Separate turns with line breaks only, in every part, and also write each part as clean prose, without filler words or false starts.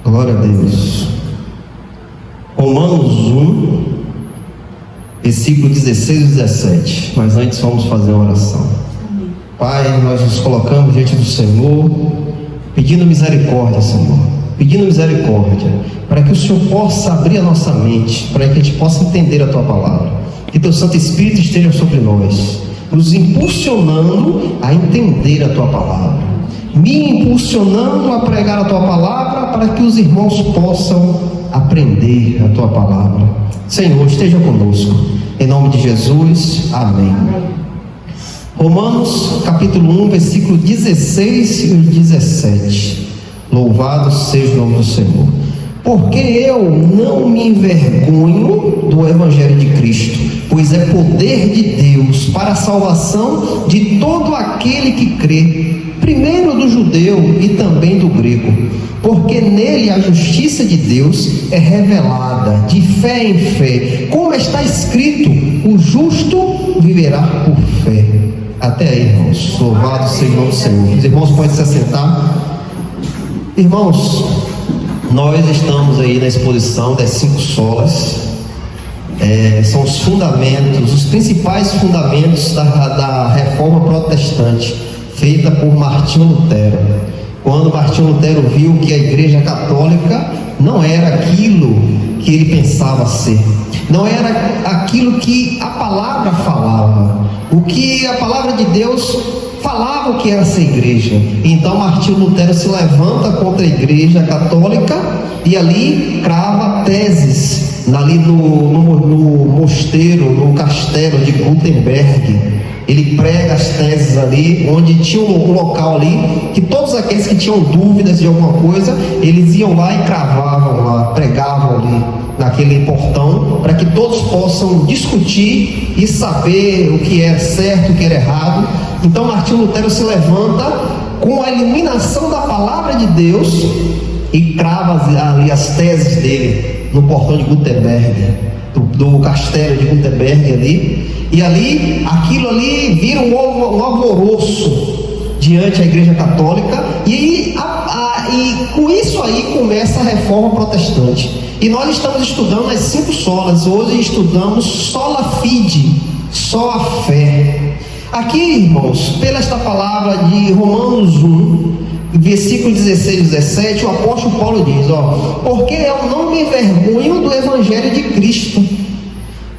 Glória a Deus. Romanos 1, versículo 16 e 17. Mas antes vamos fazer uma oração. Pai, nós nos colocamos diante do Senhor, pedindo misericórdia, Senhor. Pedindo misericórdia, para que o Senhor possa abrir a nossa mente, para que a gente possa entender a Tua palavra. Que Teu Santo Espírito esteja sobre nós, nos impulsionando a entender a Tua palavra, me impulsionando a pregar a Tua palavra, para que os irmãos possam aprender a Tua palavra. Senhor, esteja conosco, em nome de Jesus, amém. Romanos capítulo 1, versículo 16 e 17. Louvado seja o nome do Senhor. Porque eu não me envergonho do Evangelho de Cristo, pois é poder de Deus para a salvação de todo aquele que crê, primeiro do judeu e também do grego, porque nele a justiça de Deus é revelada de fé em fé, como está escrito: o justo viverá por fé. Até aí, irmãos. Louvado seja o nome do Senhor. Os irmãos podem se assentar. Irmãos, nós estamos aí na exposição das 5 solas. São os fundamentos, os principais fundamentos da reforma protestante, feita por Martinho Lutero. Quando Martinho Lutero viu que a Igreja Católica não era aquilo que ele pensava ser, não era aquilo que a palavra falava, o que a palavra de Deus falava o que era essa igreja. Então Martinho Lutero se levanta contra a Igreja Católica e ali crava teses ali no mosteiro, no castelo de Gutenberg. Ele prega as teses ali, onde tinha um local ali que todos aqueles que tinham dúvidas de alguma coisa, eles iam lá e cravavam lá, pregavam ali naquele portão, para que todos possam discutir e saber o que era certo, o que era errado. Então Martinho Lutero se levanta com a iluminação da palavra de Deus e crava ali as teses dele no portão de Gutenberg, do castelo de Gutenberg ali. E ali, aquilo ali vira um alvoroço diante da Igreja Católica, e com isso aí começa a reforma protestante. E nós estamos estudando as 5 solas. Hoje estudamos sola fide, só a fé. Aqui, irmãos, pela esta palavra de Romanos 1, versículo 16 e 17, o apóstolo Paulo diz: porque eu não me envergonho do Evangelho de Cristo,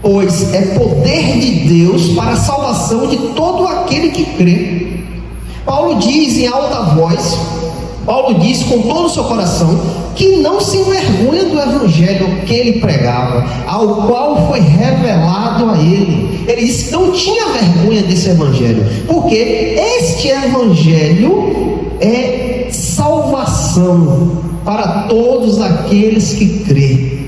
pois é poder de Deus para a salvação de todo aquele que crê. Paulo diz em alta voz, Paulo diz com todo o seu coração, que não se envergonha do Evangelho que ele pregava, ao qual foi revelado a ele. Ele disse que não tinha vergonha desse Evangelho, porque este Evangelho é salvação para todos aqueles que crê.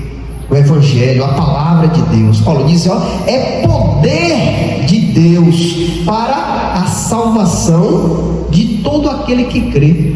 O Evangelho, a palavra de Deus, Paulo diz, é poder de Deus para a salvação de todo aquele que crê.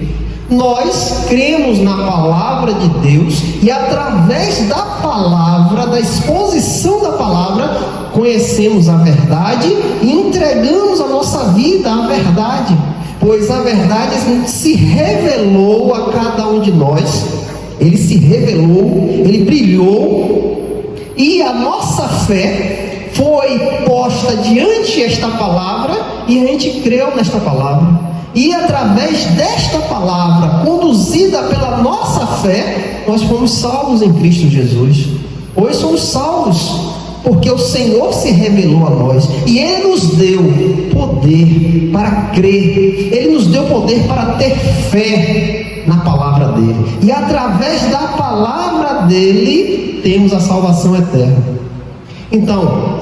Nós cremos na palavra de Deus, e através da palavra, da exposição da palavra, conhecemos a verdade e entregamos a nossa vida à verdade, pois a verdade se revelou a cada um de nós. Ele se revelou, ele brilhou, e a nossa fé foi posta diante desta palavra, e a gente creu nesta palavra. E através desta palavra, conduzida pela nossa fé, nós fomos salvos em Cristo Jesus. Hoje somos salvos, porque o Senhor se revelou a nós, e Ele nos deu poder para crer, Ele nos deu poder para ter fé na palavra dEle, e através da palavra dEle, temos a salvação eterna. Então,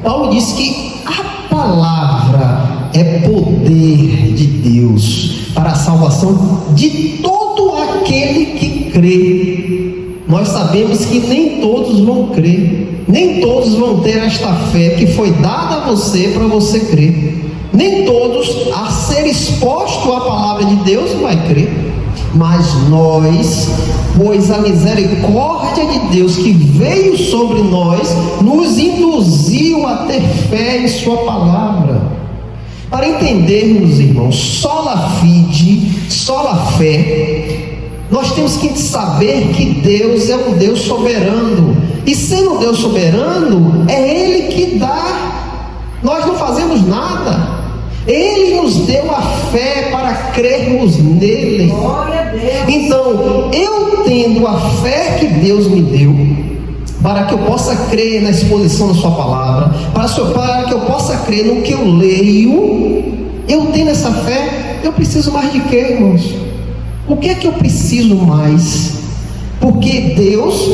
Paulo diz que a palavra é poder de Deus para a salvação de todo aquele que crê. Nós sabemos que nem todos vão crer, nem todos vão ter esta fé que foi dada a você para você crer. Nem todos, a ser exposto à palavra de Deus, vai crer. Mas nós, pois a misericórdia de Deus que veio sobre nós, nos induziu a ter fé em sua palavra. Para entendermos, irmãos, sola fide, sola fé, Nós temos que saber que Deus é um Deus soberano, e sendo um Deus soberano, é Ele que dá, nós não fazemos nada. Ele nos deu a fé para crermos nele.
Glória a Deus.
Então, eu tendo a fé que Deus me deu, para que eu possa crer na exposição da sua palavra, para que eu possa crer no que eu leio, eu tendo essa fé, eu preciso mais de quê, irmãos? O que é que eu preciso mais? Porque Deus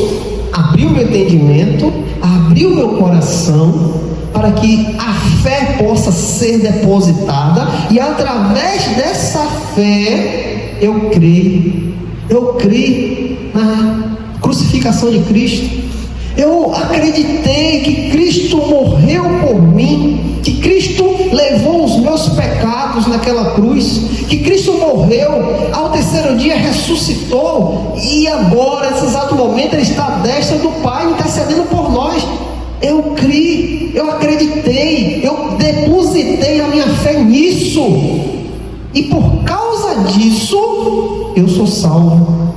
abriu meu entendimento, abriu meu coração, para que a fé possa ser depositada, e através dessa fé eu creio na crucificação de Cristo. Eu acreditei que Cristo morreu por mim, que Cristo levou os meus pecados naquela cruz, que Cristo morreu, ao terceiro dia ressuscitou, e agora, nesse exato momento, Ele está à destra do Pai, intercedendo por nós. Eu criei, eu acreditei, eu depositei a minha fé nisso, e por causa disso, eu sou salvo.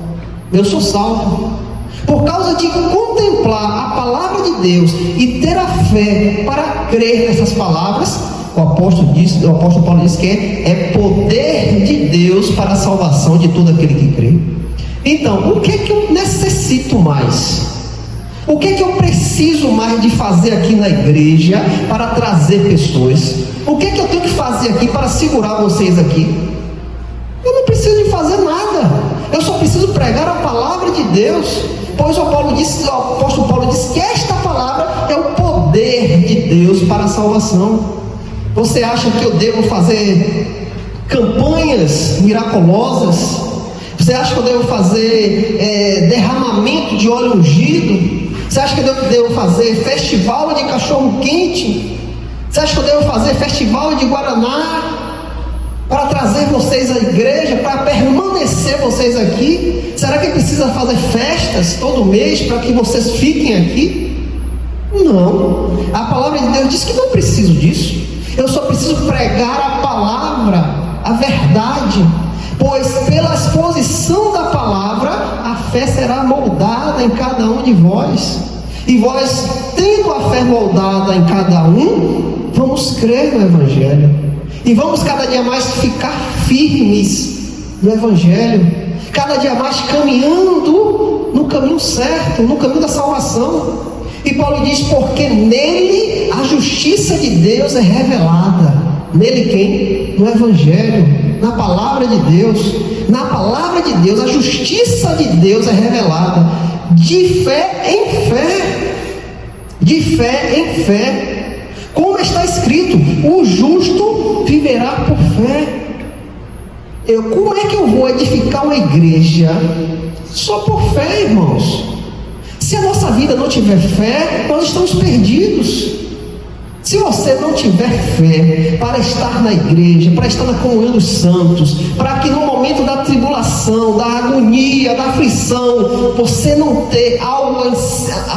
Eu sou salvo. Por causa de contemplar a palavra de Deus e ter a fé para crer nessas palavras, o apóstolo Paulo diz que é poder de Deus para a salvação de todo aquele que crê. Então, o que é que eu necessito mais? O que é que eu preciso mais de fazer aqui na igreja para trazer pessoas? O que é que eu tenho que fazer aqui para segurar vocês aqui? Eu não preciso de fazer nada. Eu só preciso pregar a palavra de Deus. Pois o apóstolo Paulo disse que esta palavra é o poder de Deus para a salvação. Você acha que eu devo fazer campanhas miraculosas? Você acha que eu devo fazer derramamento de óleo ungido? Você acha que eu devo fazer festival de cachorro quente? Você acha que eu devo fazer festival de Guaraná para trazer vocês à igreja, para permanecer vocês aqui? Será que precisa fazer festas todo mês para que vocês fiquem aqui? Não. A palavra de Deus diz que não preciso disso. Eu só preciso pregar a palavra, a verdade, pois pela exposição da palavra a fé será moldada em cada um de vós, e vós, tendo a fé moldada em cada um, vamos crer no Evangelho, e vamos cada dia mais ficar firmes no Evangelho, cada dia mais caminhando no caminho certo, no caminho da salvação. E Paulo diz: porque nele a justiça de Deus é revelada. Nele quem? No Evangelho, na palavra de Deus. Na palavra de Deus a justiça de Deus é revelada, de fé em fé, de fé em fé. Como está escrito: o justo viverá por fé. Como é que eu vou edificar uma igreja só por fé, irmãos? Se a nossa vida não tiver fé, nós estamos perdidos. Se você não tiver fé para estar na igreja, para estar na comunhão dos santos, para que no momento da tribulação, da agonia, da aflição, você não ter algo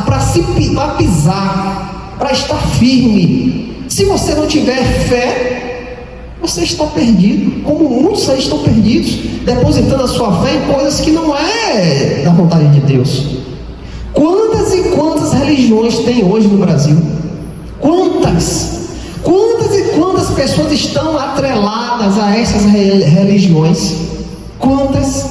para pisar, para estar firme. Se você não tiver fé, você está perdido, como muitos aí estão perdidos, depositando a sua fé em coisas que não é da vontade de Deus. Quantas e quantas religiões tem hoje no Brasil? Quantas e quantas pessoas estão atreladas a essas religiões? Quantas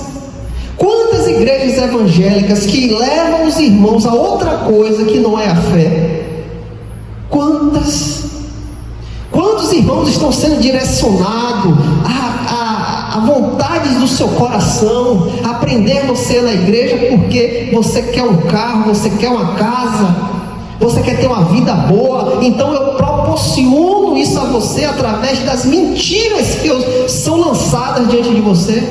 igrejas evangélicas que levam os irmãos a outra coisa que não é a fé? Quantos irmãos estão sendo direcionados a vontades do seu coração, aprender você na igreja porque você quer um carro, você quer uma casa, você quer ter uma vida boa, então eu proporciono isso a você através das mentiras que são lançadas diante de você.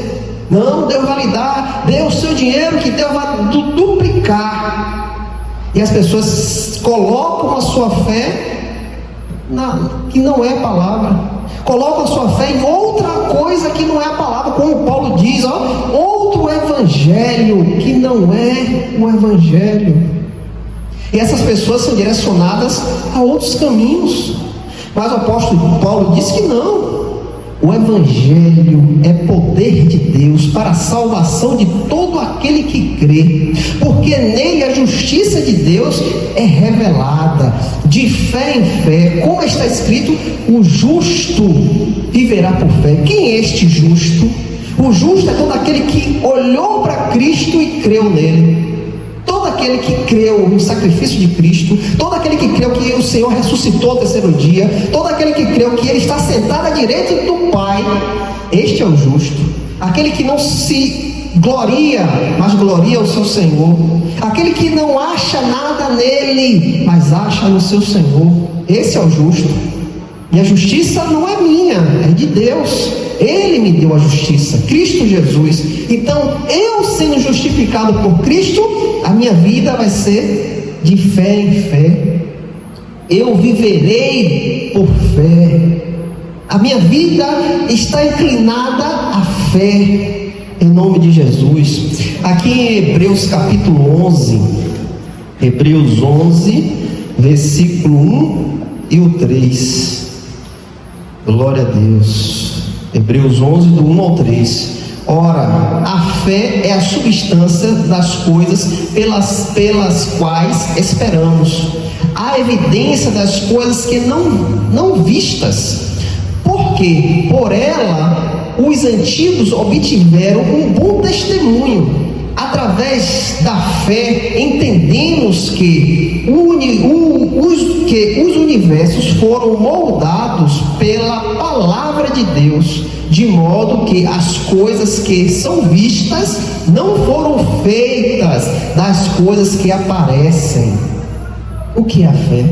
Não, Deus vai lhe dar, dê o seu dinheiro que Deus vai duplicar. E as pessoas colocam a sua fé que não é a palavra, colocam a sua fé em outra coisa que não é a palavra, como Paulo diz, outro evangelho que não é o evangelho. E essas pessoas são direcionadas a outros caminhos. Mas o apóstolo Paulo diz que não. O Evangelho é poder de Deus para a salvação de todo aquele que crê, porque nele a justiça de Deus é revelada, de fé em fé, como está escrito: o justo viverá por fé. Quem é este justo? O justo é todo aquele que olhou para Cristo e creu nele. Todo aquele que creu no sacrifício de Cristo, todo aquele que creu que o Senhor ressuscitou ao terceiro dia, todo aquele que creu que Ele está sentado à direita do Pai, este é o justo. Aquele que não se gloria, mas gloria o seu Senhor. Aquele que não acha nada nele, mas acha no seu Senhor. Esse é o justo. E a justiça não é minha, é de Deus. Ele me deu a justiça, Cristo Jesus. Então, eu sendo justificado por Cristo, a minha vida vai ser de fé em fé. Eu viverei por fé. A minha vida está inclinada à fé, em nome de Jesus. Aqui em Hebreus capítulo 11, Hebreus 11, versículo 1 e o 3. Glória a Deus. Hebreus 11, do 1 ao 3. Ora, a fé é a substância das coisas pelas quais esperamos, a evidência das coisas que não vistas, porque por ela os antigos obtiveram um bom testemunho. Através da fé entendemos que os universos foram moldados pela palavra de Deus, de modo que as coisas que são vistas não foram feitas das coisas que aparecem. O que é a fé?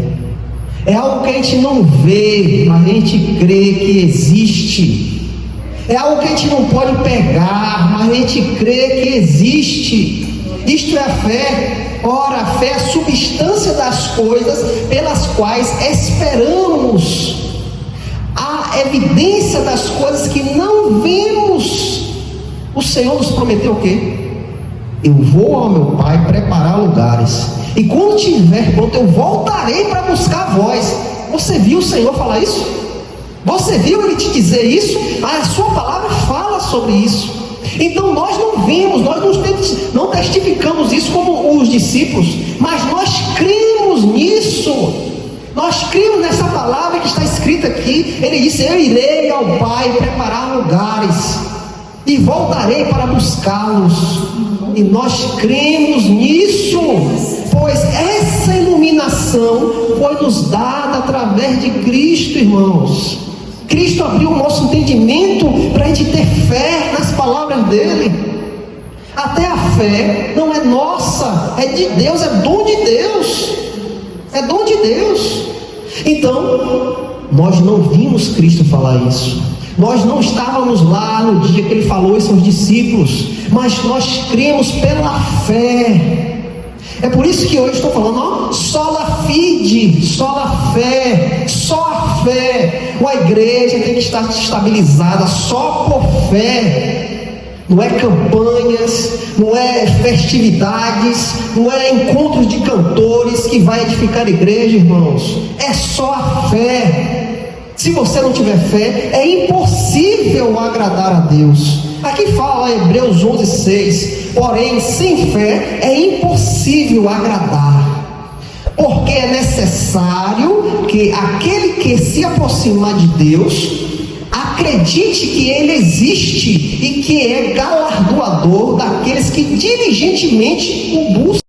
É algo que a gente não vê, mas a gente crê que existe. É algo que a gente não pode pegar, mas a gente crê que existe. Isto é a fé. Ora, a fé é a substância das coisas pelas quais esperamos, a evidência das coisas que não vemos. O Senhor nos prometeu o quê? Eu vou ao meu Pai preparar lugares, e quando estiver pronto eu voltarei para buscar vós. Você viu o Senhor falar isso? Você viu Ele te dizer isso? A sua palavra fala sobre isso. Então nós não vimos, nós não testificamos isso como os discípulos, mas nós cremos nisso. Nós cremos nessa palavra que está escrita aqui. Ele disse: eu irei ao Pai preparar lugares e voltarei para buscá-los. E nós cremos nisso, pois essa iluminação foi nos dada através de Cristo, irmãos. Cristo abriu o nosso entendimento para a gente ter fé nas palavras dele. Até a fé não é nossa, é de Deus, é dom de Deus. É dom de Deus. Então, nós não vimos Cristo falar isso. Nós não estávamos lá no dia que ele falou isso aos discípulos, mas nós cremos pela fé. É por isso que hoje estou falando, sola fide, sola fé, só a fé. Uma igreja tem que estar estabilizada só por fé. Não é campanhas, não é festividades, não é encontros de cantores que vai edificar a igreja, irmãos. É só a fé. Se você não tiver fé, é impossível agradar a Deus. Aqui fala Hebreus 11:6. Porém, sem fé é impossível agradar, porque é necessário que aquele que se aproxima de Deus acredite que Ele existe e que é galardoador daqueles que diligentemente o buscam.